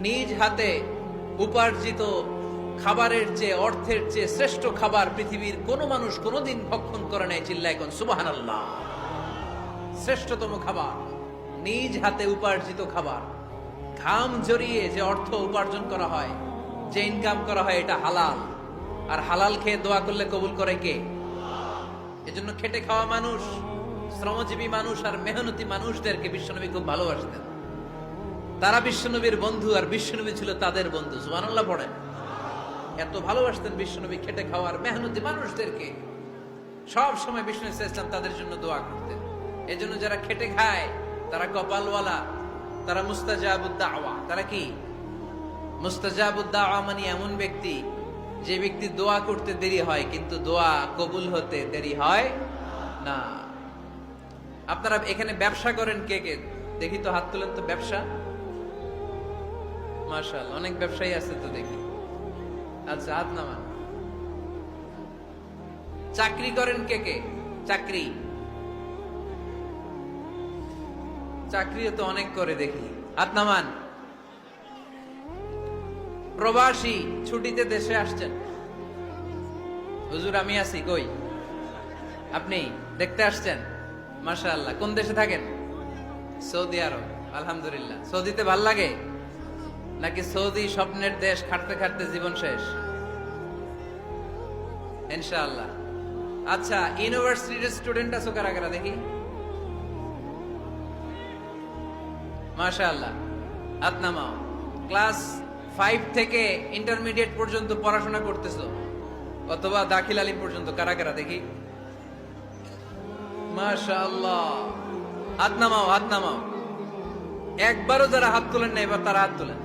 নিজ হাতে উপার্জিত খাবারের চেয়ে, অর্থের চেয়ে শ্রেষ্ঠ খাবার পৃথিবীর কোন মানুষ কোনদিন ভক্ষণ করে নাই। চিল্লায় কোন সুবহানাল্লাহ। শ্রেষ্ঠতম খাবার, নিজ হাতে উপার্জিত খাবার, ঘাম জড়িয়ে যে অর্থ উপার্জন করা হয়, যে ইনকাম করা হয়, এটা হালাল। আর হালাল খেয়ে দোয়া করলে কবুল করে কে? এজন্য খেটে খাওয়া মানুষ, শ্রমজীবী মানুষ আর মেহনতি মানুষদেরকে বিশ্বনবী খুব ভালোবাসতেন। তারা বিশ্বনবীর বন্ধু আর বিশ্বনবী ছিল তাদের বন্ধু। সুবহানাল্লাহ পড়েন। এত ভালোবাসতেন বিশ্বনবী খেটে খাওয়ার মেহনতি মানুষদেরকে। সব সময় বিষ্ণু ইসলাম তাদের জন্য দোয়া করতেন। এজন্য যারা খেটে খায় তারা কপালওয়ালা, তারা মুস্তাজাবুদ দাওয়া। তারা কি? মুস্তাজাবুদ দাওয়া মানে এমন ব্যক্তি যে ব্যক্তি দোয়া করতে দেরি হয় কিন্তু দোয়া কবুল হতে দেরি হয় না। আপনারা এখানে ব্যবসা করেন কে কে? দেখি তো, হাত তুলেন তো। ব্যবসা, মাশাআল্লাহ, অনেক ব্যবসায়ী আছে তো দেখি। আচ্ছা, হাত নামান। চাকরি করেন কে কে? চাকরি, চাকরিও তো অনেক করে দেখি, হাত নামান। প্রবাসী, ছুটিতে দেশে আসছেন। হুজুর আমি আছি, কই? আপনি দেখতে আসছেন? মাশাআল্লাহ। কোন দেশে থাকেন? সৌদি আরব। আলহামদুলিল্লাহ। সৌদিতে ভাল লাগে নাকি সৌদি স্বপ্নের দেশ, খাটতে খাটতে জীবন শেষ? ইনশাআল্লাহ। আচ্ছা, ইউনিভার্সিটির স্টুডেন্ট আছো কারা কারা দেখি? মাশাআল্লাহ, হাত নামাও। ক্লাস 5 থেকে ইন্টারমিডিয়েট পর্যন্ত পড়াশোনা করতেছো, অথবা দাখিল আলিম পর্যন্ত, কারা কারা দেখি? মাশাআল্লাহ, হাত নামাও, হাত নামাও। একবারও যারা হাত তোলেন না এবার তারা হাত তোলেন।